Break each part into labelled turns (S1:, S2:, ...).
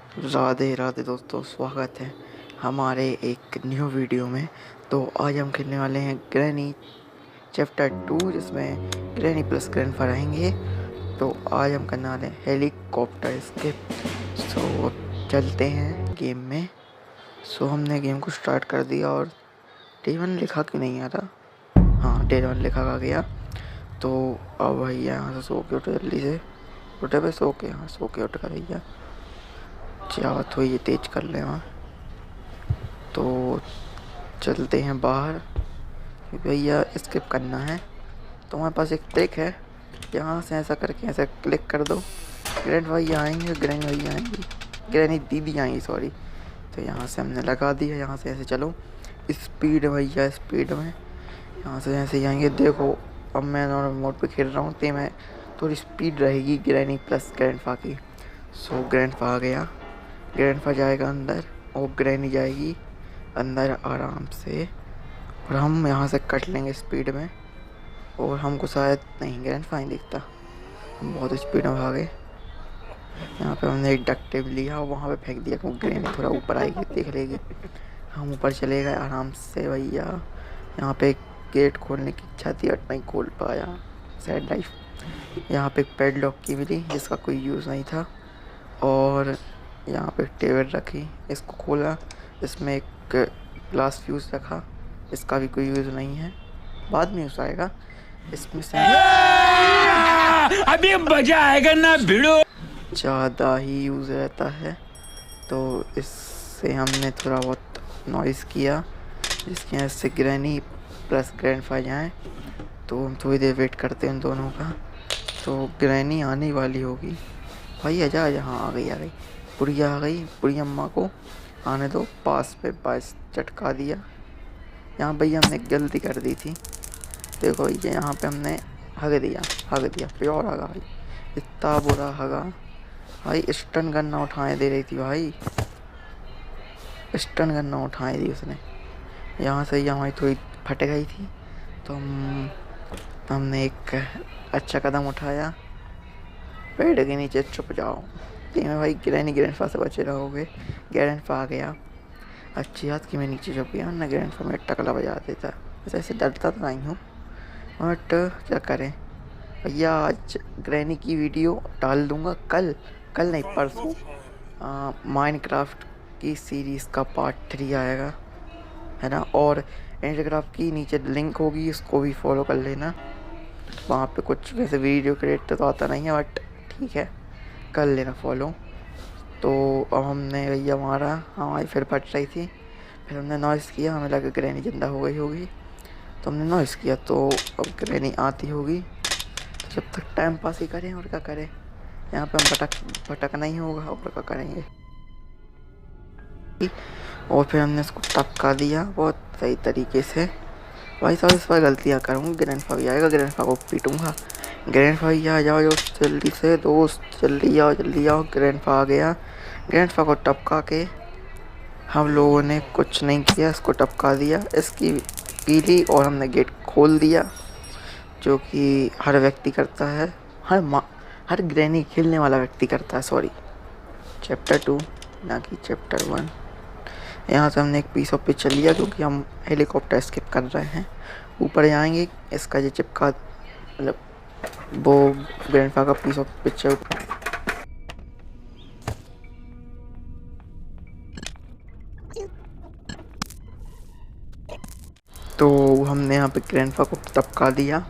S1: राधे राधे दोस्तों, स्वागत है हमारे एक न्यू वीडियो में। तो आज हम खेलने वाले हैं ग्रैनी चैप्टर 2, जिसमें ग्रैनी प्लस ग्रैंडफा रहेंगे। तो आज हम करने वाले हैं हेलीकॉप्टर स्किप। सो चलते हैं गेम में। हमने गेम को स्टार्ट कर दिया और डे 1 लिखा क्यों नहीं आ रहा? हाँ, डे 1 लिखा आ गया। तो अब भैया यहाँ से सो के उठो, जल्दी से उठे पे सो के। हाँ, सो के उठ कर भैया चावत तो ये तेज कर ले वहाँ। तो चलते हैं बाहर, भैया स्किप करना है। तो हमारे पास एक ट्रिक है, यहाँ से ऐसा करके ऐसा क्लिक कर दो, ग्रैंड भैया आएंगे, ग्रैंड भैया आएंगी, ग्रैनी दीदी आएंगी सॉरी। तो यहाँ से हमने लगा दिया, यहाँ से ऐसे चलो स्पीड भैया, स्पीड में यहाँ से ऐसे आएंगे। देखो अब मैं नॉर्मल मोड पे खेल रहा हूँ, तो मैं थोड़ी स्पीड रहेगी ग्रैनी प्लस ग्रैंडफा की। सो ग्रैंडफा आ गया, ग्रैंडफा जाएगा अंदर और ग्रैनी जाएगी अंदर आराम से, और हम यहाँ से कट लेंगे स्पीड में। और हमको शायद नहीं ग्रैंडफा नहीं दिखता, हम बहुत स्पीड में भागे। यहाँ पे हमने एक डक टेप लिया और वहाँ पे फेंक दिया, क्योंकि ग्रैनी थोड़ा ऊपर आएगी, देख लेगी। हम ऊपर चले गए आराम से भैया। यहाँ पे गेट खोलने की इच्छा थी बट नहीं खोल पाया, सैड लाइफ। यहाँ पे एक पैडलॉक की मिली जिसका कोई यूज़ नहीं था, और यहाँ पे टेबल रखी, इसको खोला, इसमें एक ग्लास फ्यूज़ रखा, इसका भी कोई यूज़ नहीं है, बाद में यूज़ आएगा। इसमें से
S2: अभी मजा आएगा ना भिड़ो,
S1: ज़्यादा ही यूज़ रहता है। तो इससे हमने थोड़ा बहुत नॉइज़ किया, जिसकी वजह से ग्रैनी प्लस ग्रैंडफा जाए। तो हम थोड़ी देर वेट करते हैं उन दोनों का। तो ग्रैनी आने वाली होगी, भाई आजा आजा। हाँ, आ गई बुढ़िया आ गई। बुढ़िया अम्मा को आने दो, पास पे पास चटका दिया। यहाँ भैया हमने गलती कर दी थी, देखो भैया यहाँ पे हमने हग दिया प्योर हगा भाई, इतना बुरा हगा भाई। स्टन गन ना उठाए दे रही थी भाई, स्टन गन ना उठाए दी उसने। यहाँ से ही हमारी थोड़ी फट गई थी, तो हमने एक अच्छा कदम उठाया, पेड़ के नीचे छुप जाओ। में भाई ग्रैनी ग्रैंडफा से बचे रहोगे। ग्रैंडफा आ गया, अच्छी बात कि मैं नीचे छुप गया, वरना ग्रैंडफा में टकला बजा देता। वैसे ऐसे डरता तो नहीं हूँ, बट क्या करें भैया। आज ग्रैनी की वीडियो डाल दूँगा कल नहीं परसों। माइनक्राफ्ट की सीरीज़ का पार्ट 3 आएगा, है ना। और इंस्टाग्राम की नीचे लिंक होगी, उसको भी फॉलो कर लेना। वहाँ पे कुछ वैसे वीडियो क्रिएट तो आता नहीं है, बट ठीक है, कर लेना फॉलो। तो अब हमने भैया मारा, हमारी फिर फट रही थी, फिर हमने नॉइज़ किया, हमें लगा ग्रैनी जिंदा हो गई होगी, तो हमने नॉइज़ किया। तो अब ग्रैनी आती होगी, तो जब तक टाइम पास ही करें और क्या करें। यहाँ पे हम भटकना ही होगा, और क्या करेंगे। और फिर हमने इसको टपका दिया बहुत सही तरीके से। भाई साहब इस बार गलतियाँ करूँगा, ग्रैंडफा भी आएगा, ग्रैंडफा को पीटूँगा। ग्रैंडफा भैया आ जाओ जल्दी से दोस्त, जल्दी आओ। ग्रैंडफा आ गया, ग्रैंडफा को टपका के हम लोगों ने कुछ नहीं किया, इसको टपका दिया, इसकी पीली, और हमने गेट खोल दिया, जो कि हर व्यक्ति करता है, हर ग्रैनी खेलने वाला व्यक्ति करता है। सॉरी, चैप्टर 2 ना कि चैप्टर 1। यहाँ से हमने एक पीस ऑफ पिक्चर लिया, क्योंकि हम हेलीकॉप्टर स्किप कर रहे हैं। ऊपर जाएंगे, इसका जो चिपका मतलब वो ग्रैंडफा का पीस ऑफ पिक्चर। तो हमने यहाँ पे ग्रैंडफा को टपका दिया।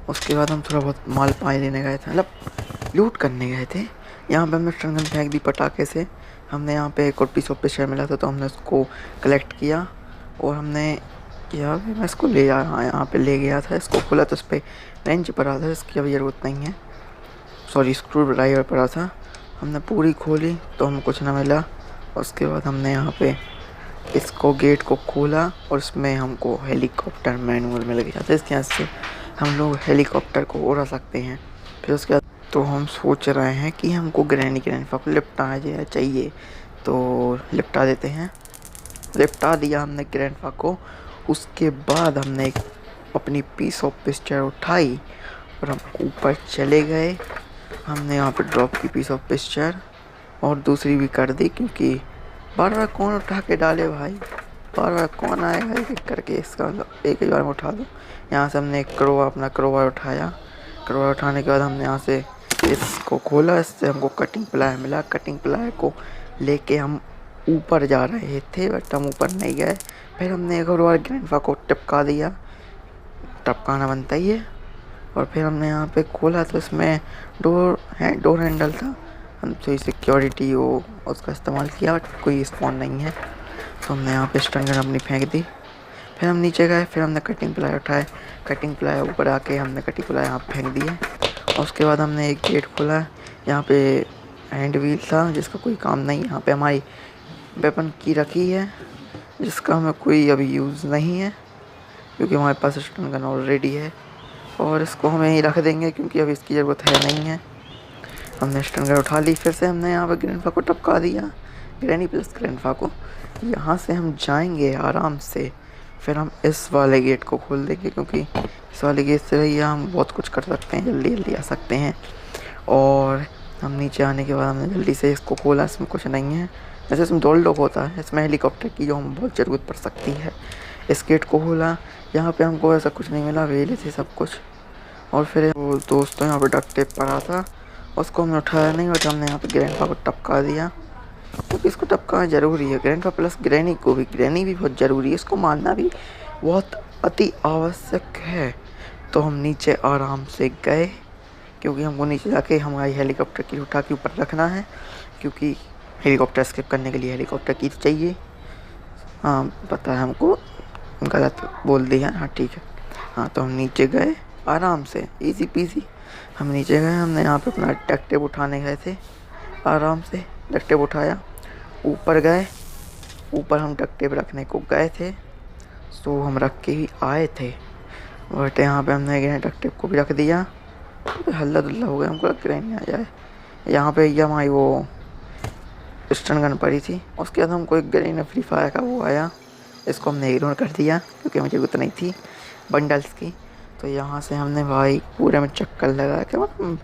S1: उसके बाद हम थोड़ा बहुत माल पानी लेने गए थे, मतलब लूट करने गए थे। यहाँ पे हमने स्टन गन फेंक दी पटाखे से। हमने यहाँ पे एक और पीस ऑफ पिक्चर मिला था, तो हमने उसको कलेक्ट किया, और हमने किया मैं इसको ले आया। हाँ, यहाँ पे ले गया था, इसको खोला तो उस पर रेंच पड़ा था, इसकी अभी ज़रूरत नहीं है। सॉरी, स्क्रू ड्राइवर पड़ा था। हमने पूरी खोली तो हमें कुछ ना मिला। उसके बाद हमने यहाँ पे इसको गेट को खोला, और उसमें हमको हेलीकॉप्टर मैनुअल मिल गया था, इसके वजह से हम लोग हेलीकॉप्टर को उड़ा सकते हैं। फिर उसके बाद तो हम सोच रहे हैं कि हमको ग्रैंडफा को लिपटाना चाहिए, तो लिपटा देते हैं। लिपटा दिया हमने ग्रैंडफा को। उसके बाद हमने एक अपनी पीस ऑफ पिक्चर उठाई और हम ऊपर चले गए। हमने यहाँ पे ड्रॉप की पीस ऑफ पिक्चर, और दूसरी भी कर दी, क्योंकि बार बार कौन उठा के डाले भाई, बार बार कौन आएगा एक एक करके। इसका मतलब एक ही बार में उठा दो। यहाँ से हमने एक अपना क्रोबार उठाया। क्रोबार उठाने के बाद हमने यहाँ से इसको खोला, इससे हमको कटिंग प्लाई मिला। कटिंग प्लाई को लेके हम ऊपर जा रहे थे, बट हम ऊपर नहीं गए। फिर हमने एक और बार ग्रैंडपा को टपका दिया, टपकाना बनता ही है। और फिर हमने यहाँ पे खोला तो इसमें डोर हैंडल था। हम थोड़ी सिक्योरिटी वो उसका इस्तेमाल किया, बट कोई स्पॉन नहीं है। तो हमने यहाँ पे स्टन गन अपनी फेंक दी। फिर हम नीचे गए, फिर हमने कटिंग प्लाई उठाए। कटिंग प्लाई ऊपर आके हमने कटिंग प्लाई यहाँ फेंक दिए। और उसके बाद हमने एक गेट खोला। यहाँ पे हैंड व्हील था जिसका कोई काम नहीं। यहाँ पे हमारी वेपन की रखी है जिसका हमें कोई अभी यूज़ नहीं है, क्योंकि हमारे पास स्टन गन ऑलरेडी है। और इसको हमें ही रख देंगे क्योंकि अभी इसकी ज़रूरत है नहीं है। हमने स्टन गन उठा ली। फिर से हमने यहाँ पर ग्रैंडपा को टपका दिया, ग्रैनी प्लस ग्रैंडपा को। यहाँ से हम जाएंगे आराम से। फिर हम इस वाले गेट को खोल देंगे, क्योंकि इस वाले गेट से ही हम बहुत कुछ कर सकते हैं, जल्दी जल्दी आ सकते हैं। और हम नीचे आने के बाद हमने जल्दी से इसको खोला। इसमें कुछ नहीं है, जैसे इसमें डोल लॉक होता है, इसमें हेलीकॉप्टर की जो हमें बहुत ज़रूरत पड़ सकती है। इस गेट को खोला। यहाँ पे हमको ऐसा कुछ नहीं मिला, वेले थे सब कुछ। और फिर वो दोस्तों यहाँ पे डक्ट टेप पड़ा था, उसको हमने उठाया नहीं, बट हमने यहाँ पे ग्रैंडपा को टपका दिया, क्योंकि इसको टपकाना ज़रूरी है। ग्रैंडपा प्लस ग्रैनी को भी, ग्रैनी भी बहुत ज़रूरी है, इसको मानना भी बहुत अति आवश्यक है। तो हम नीचे आराम से गए, क्योंकि हमको नीचे जाके हमारी हेलीकॉप्टर की उठा के ऊपर रखना है, क्योंकि हेलीकॉप्टर स्किप करने के लिए हेलीकॉप्टर की चाहिए। हाँ पता है हमको, गलत बोल दिया। हाँ ठीक है। हाँ तो हम नीचे गए आराम से, इजी पीसी। हम नीचे गए, हमने यहाँ पे अपना डक्ट टेप उठाने गए थे। आराम से डक्ट टेप उठाया, ऊपर गए। ऊपर हम डक्ट टेप रखने को गए थे, तो हम रख के ही आए थे। बट यहाँ पे हमने गए डक्ट टेप को भी रख दिया। तो हल्ला दुल्ला हो गया, हमको लग रहा नहीं आ जाए। यहाँ पे ये हमारी वो स्टन गन पड़ी थी। उसके बाद हमको एक ग्रेन फ्री फायर का वो आया, इसको हमने इग्नोर कर दिया क्योंकि मुझे ज़रूरत नहीं थी बंडल्स की। तो यहाँ से हमने भाई पूरे में चक्कर लगा के, मतलब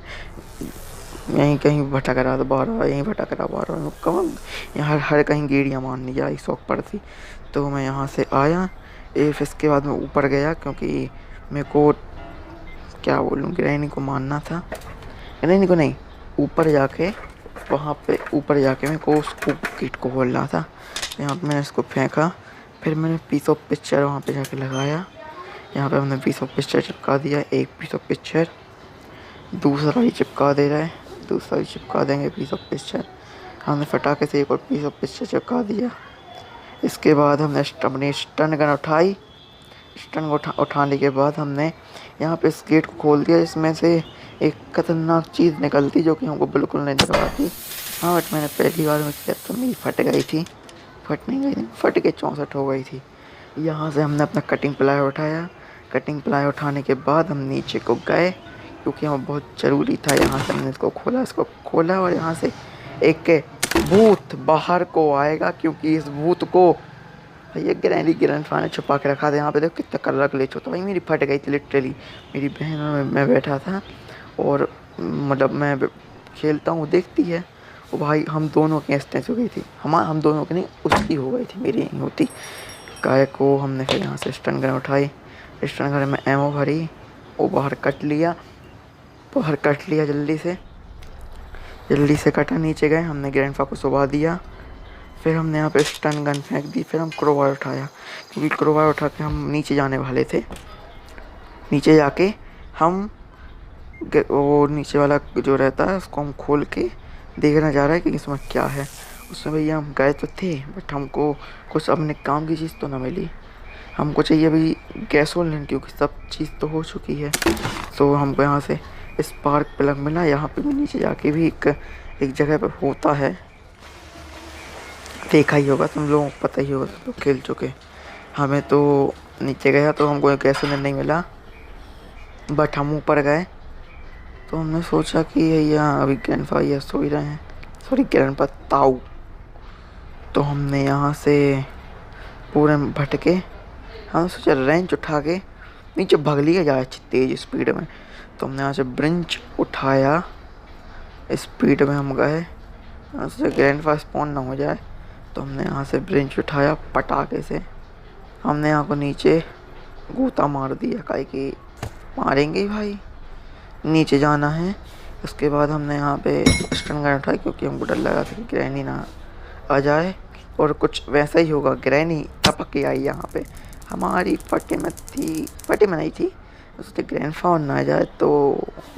S1: यहीं कहीं भटक रहा था बार, यहीं भटक रहा बार, कम यहाँ हर कहीं गेड़ियाँ मारनी जाए शौक पर थी। तो मैं यहाँ से आया। फिर इसके बाद मैं ऊपर गया, क्योंकि मेरे को क्या बोलूँ, ग्रैनी को मारना था। ग्रैनी को नहीं, ऊपर जाके वहाँ पे ऊपर जाके मेरे को उसको किट को खोलना था। यहाँ पे मैंने इसको फेंका। फिर मैंने पीस ऑफ पिक्चर वहाँ पे जाके लगाया। यहाँ पे हमने पीस ऑफ पिक्चर चिपका दिया, एक पीस ऑफ पिक्चर। दूसरा भी चिपका दे रहा है, दूसरा भी चिपका देंगे पीस ऑफ पिक्चर। हमने फटाके से एक और पीस ऑफ पिक्चर चिपका दिया। इसके बाद हमने अपनी स्टन गन उठाई। स्टन उठाने के बाद हमने यहाँ पे इस गेट को खोल दिया, जिसमें से एक खतरनाक चीज़ निकलती जो कि हमको बिल्कुल नहीं निकलती। हाँ बट मैंने पहली बार में किया तो मेरी फट गई थी, फट नहीं गई थी, फट के 64 हो गई थी। यहाँ से हमने अपना कटिंग प्लाई उठाया। कटिंग प्लाई उठाने के बाद हम नीचे को गए, क्योंकि हमें बहुत ज़रूरी था। यहाँ से हमने इसको खोला और यहाँ से एक भूत बाहर को आएगा, क्योंकि इस भूत को ये ग्रैंडपा ने छुपा के रखा था। यहाँ पे देखो कितना कलर ग्लिच होता है। भाई मेरी फट गई थी लिटरली। मेरी बहन मैं बैठा था और मतलब मैं खेलता हूँ, देखती है वो भाई, हम दोनों की इंस्टेंस हो गई थी। हम दोनों की नहीं, उसकी हो गई थी, मेरी नहीं होती। गाय को हमने फिर यहाँ से स्टन गन उठाई, स्टन गन में एमओ भरी, वो बाहर कट लिया जल्दी से कटा। नीचे गए, हमने ग्रैंडपा को सुबह दिया। फिर हमने यहाँ पे स्टन गन फेंक दी। फिर हम क्रोबार उठाया, क्योंकि क्रोबार उठा के हम नीचे जाने वाले थे। नीचे जाके हम वो नीचे वाला जो रहता है उसको हम खोल के देखना जा रहा है कि इसमें क्या है। उसमें भैया हम गए तो थे, बट हमको कुछ अपने काम की चीज़ तो ना मिली। हमको चाहिए अभी गैसोलीन, क्योंकि सब चीज़ तो हो चुकी है। तो हमको यहाँ से स्पार्क प्लग मिला। यहाँ पे भी नीचे जाके भी एक जगह पर होता है, देखा ही होगा तुम लोगों को, पता ही होगा, तुम लोग खेल चुके। हमें तो नीचे गया तो हमको गैसोलीन नहीं मिला, बट हम ऊपर गए तो हमने सोचा कि यहाँ अभी ग्रैंडपा ये सो ही रहे हैं, सॉरी ग्रैंडपा ताऊ। तो हमने यहाँ से पूरे भटके, हमने सोचा रेंच उठा के नीचे भाग लिया जाए तेज़ स्पीड में। तो हमने यहाँ से ब्रिंच उठाया, स्पीड में हम गए यहाँ से ग्रैंडफा स्पॉन ना हो जाए, तो हमने यहाँ से ब्रेंच उठाया पटाखे से। हमने यहाँ को नीचे गोता मार दिया, काहे कि मारेंगे ही भाई, नीचे जाना है। उसके बाद हमने यहाँ पे स्टन गन उठाई, क्योंकि हमको डर लगा था कि ग्रैनी ना आ जाए, और कुछ वैसा ही होगा, ग्रैनी टपक के आई यहाँ पे। हमारी फटे में नहीं थी, उससे ग्रैंडफा ना आ जाए तो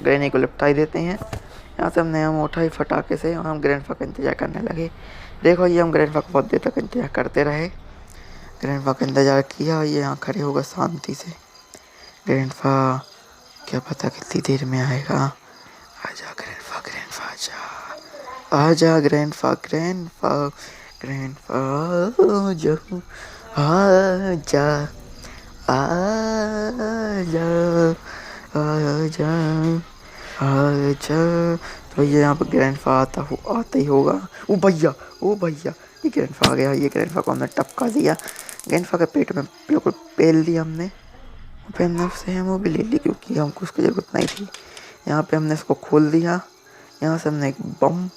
S1: ग्रैनी को लिपटाई देते हैं। यहाँ से हमने हम उठाई फटाके से और हम ग्रैंडफा का इंतज़ार करने लगे। देखो ये हम ग्रैंडफा का बहुत देर तक इंतज़ार करते रहे। ग्रैंडफा का इंतज़ार किया, ये यहाँ खड़े होगा शांति से। ग्रैंडफा क्या पता कितनी देर में आएगा। आजा ग्रैंडफा, ग्रैंडफा आजा, आजा ग्रैंडफा, ग्रैंडफा, ग्रैंडफा आजा, आजा, आजा, आजा, आजा। तो ये यहाँ पर ग्रैंडफा आता ही होगा। ओ भैया, ओ भैया, ये ग्रैंडफा आ गया। ये ग्रैंडफा को हमने टपका दिया, ग्रैंडफा के पेट में बिल्कुल पेल दिया हमने। फिर हमने उससे हम वो भी ले ली, क्योंकि हमको उसकी ज़रूरत नहीं थी। यहाँ पे हमने इसको खोल दिया। यहाँ से हमने एक बम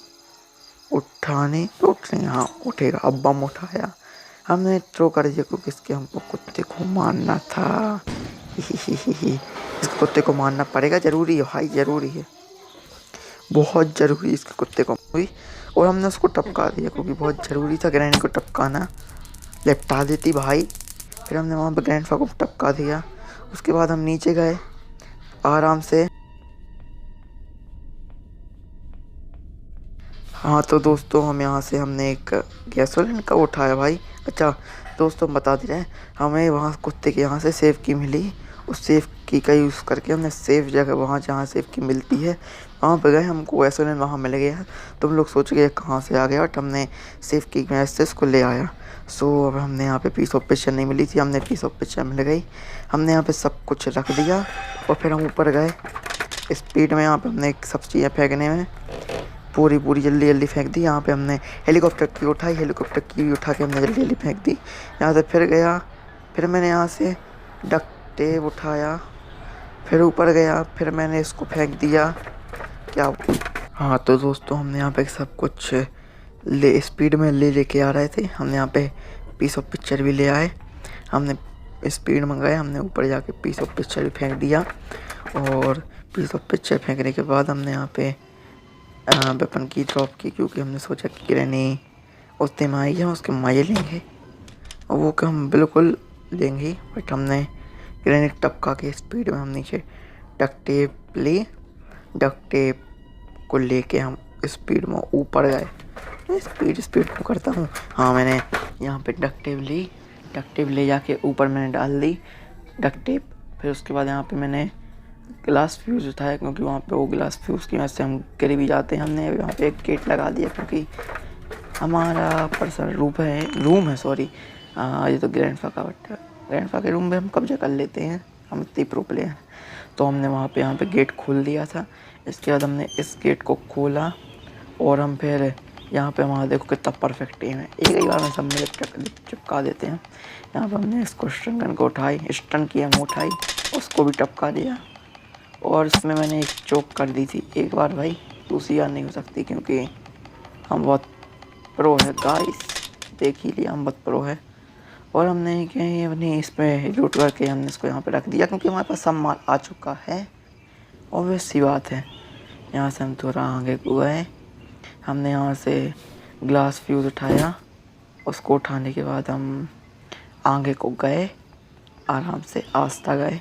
S1: हाँ उठेगा। अब बम उठाया, हमने थ्रो कर दिया, क्योंकि इसके हमको कुत्ते को मारना था। इसके कुत्ते को मारना पड़ेगा, ज़रूरी है भाई, ज़रूरी है, बहुत ज़रूरी है इसके कुत्ते को हुई। और हमने उसको टपका दिया, क्योंकि बहुत ज़रूरी था ग्रैनी को टपकाना, लिपटा देती भाई। फिर हमने वहाँ पर ग्रैंडफा को टपका दिया। उसके बाद हम नीचे गए आराम से। हाँ तो दोस्तों, हम यहाँ से हमने एक गैस सिलेंडर का उठाया भाई। अच्छा दोस्तों, हम बता दे रहे हैं, हमें वहाँ कुत्ते के यहाँ से सेफ की मिली। उस सेफ की का यूज़ करके हमने सेफ जगह, वहाँ जहाँ सेफ की मिलती है वहाँ पे गए। हमको गैस सिलेंडर वहाँ मिल गया। तुम लोग सोच गए कहाँ से आ गया, बट हमने सेफ की गैस से उसको ले आया। सो अब हमने यहाँ पे पीस ऑफ पिक्चर नहीं मिली थी, हमने पीस ऑफ पिक्चर मिल गई। हमने यहाँ पे सब कुछ रख दिया और फिर हम ऊपर गए स्पीड में। यहाँ पे हमने सब चीज़ें फेंकने में पूरी जल्दी जल्दी फेंक दी। यहाँ पे हमने हेलीकॉप्टर की उठाई, हेलीकॉप्टर की उठा के हमने जल्दी जल्दी फेंक दी। यहाँ से फिर गया, फिर मैंने यहाँ से डक्ट टेप उठाया, फिर ऊपर गया, फिर मैंने इसको फेंक दिया। क्या हाँ तो दोस्तों, हमने यहाँ पे सब कुछ ले स्पीड में लेके आ रहे थे। हमने यहाँ पे पीस ऑफ पिक्चर भी ले आए। हमने स्पीड में गए, हमने ऊपर जाके पीस ऑफ पिक्चर भी फेंक दिया। और पीस ऑफ पिक्चर फेंकने के बाद हमने यहाँ पे वेपन की ड्रॉप की, क्योंकि हमने सोचा कि ग्रैनी उतने में आई है, उसके मजे लेंगे, और वो कि हम बिल्कुल लेंगे। बट हमने ग्रैनी टपका के स्पीड में हम नीचे डक्ट टेप को लेके हम स्पीड में ऊपर गए। स्पीड को करता हूँ। हाँ मैंने यहाँ पे डक्ट टेप ले जाके ऊपर मैंने डाल दी डक्ट टेप। फिर उसके बाद यहाँ पे मैंने ग्लास फ्यूज़ उठाया, क्योंकि वहाँ पे वो ग्लास फ्यूज़ की वजह से हम गिर भी जाते हैं। हमने यहाँ पे एक गेट लगा दिया, क्योंकि हमारा पर्सनल रूम है सॉरी। ये तो ग्रैंडफा का, बट ग्रैंडफा के रूम में हम कब्जा कर लेते हैं, हम इतने प्रो प्लेयर हैं। तो हमने वहाँ पे यहाँ पे गेट खोल दिया था। इसके बाद हमने इस गेट को खोला और हम फिर यहाँ पे हमारा देखो कितना परफेक्ट टीम है, एक ही बार में सब मिल चिपका देते हैं। यहाँ पे हमने इसको स्टन गन को स्टन की हम उठाई, उसको भी टपका दिया। और इसमें मैंने एक चोक कर दी थी एक बार भाई, दूसरी बार नहीं हो सकती, क्योंकि हम बहुत प्रो है गाइस, देख ही लिया हम बहुत प्रो है। और हमने कहीं अपनी इसमें लूट करके हमने इसको यहाँ पे रख दिया, क्योंकि हमारे पास सब माल आ चुका है, ऑब्वियस सी बात है। यहाँ से हम थोड़ा आगे गए, हमने यहाँ से ग्लास फ्यूज़ उठाया, उसको उठाने के बाद हम आगे को गए, आराम से आस्था गए।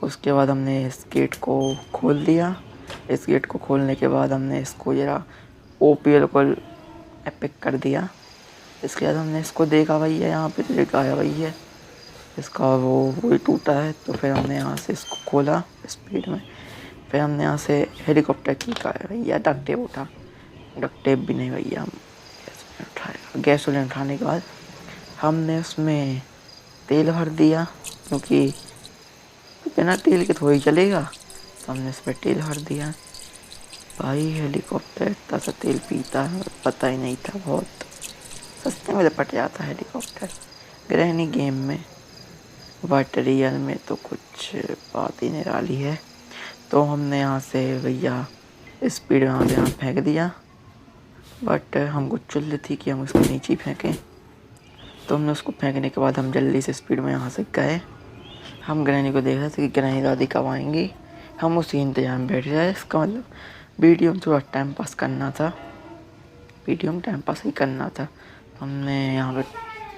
S1: उसके बाद हमने इस गेट को खोल दिया। इस गेट को खोलने के बाद हमने इसको जरा ओपीएल को एपिक कर दिया। इसके बाद हमने इसको देखा भाई है, यहाँ पे तो एक आया भाई है, इसका वो टूटा है। तो फिर हमने यहाँ से इसको खोला स्पीड में। फिर हमने यहाँ से हेलीकॉप्टर की का भैया डक्ट टेप उठा, डक्ट टेप भी नहीं भैया, हम उठाया। गैस सिलेंडर उठाने के बाद हमने उसमें तेल भर दिया, क्योंकि बिना तेल के थोड़ी चलेगा, तो हमने इस पर तेल भर दिया। भाई हेलीकॉप्टर इतना सा तेल पीता है पता ही नहीं था, बहुत सस्ते में पट जाता है हेलीकॉप्टर ग्रैनी गेम में, बट रियल में तो कुछ बात ही निराली है। तो हमने यहाँ से भैया स्पीड में यहाँ फेंक दिया बट हमको चुल थी कि हम उसको नीचे ही फेंकें। तो हमने उसको फेंकने के बाद हम जल्दी से स्पीड में यहाँ से गए। हम ग्रैनी को देख रहे थे कि ग्रैनी दादी कब आएंगी। हम उसी इंतजार में बैठ गए। इसका मतलब वीडियो में थोड़ा टाइम पास करना था, वीडियो में टाइम पास ही करना था। हमने यहाँ पे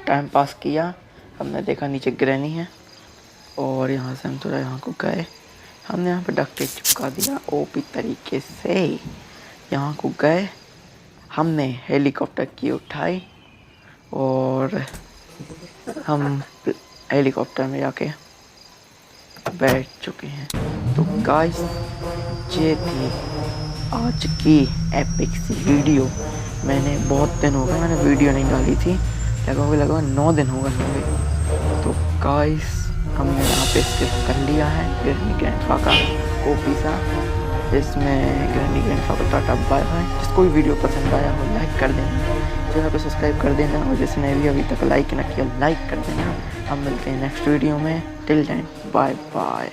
S1: टाइम पास किया। हमने देखा नीचे ग्रैनी है और यहाँ से हम थोड़ा यहाँ को गए। हमने यहाँ पे डक्ट टेप चिपका दिया ओपी तरीके से। यहाँ को गए, हमने हेलीकॉप्टर की उठाई और हम हेलीकॉप्टर में जाके बैठ चुके हैं। तो गाइस ये थी आज की एपिक सी वीडियो। मैंने बहुत दिन हो गए मैंने वीडियो नहीं डाली थी, लगभग 9 दिन हो गए होंगे। तो गाइस हमने यहाँ पे स्किप कर लिया है ग्रैनी ग्रैंडपा का ओपी सा, जिसमें ग्रैनी ग्रैंडपा को टाटा बाय बाय। जिसको भी वीडियो पसंद आया हो लाइक कर देना, चैनल को सब्सक्राइब कर देना और जिसने भी अभी तक लाइक ना किया लाइक कर देना। हम मिलते हैं नेक्स्ट वीडियो में। Till then bye bye.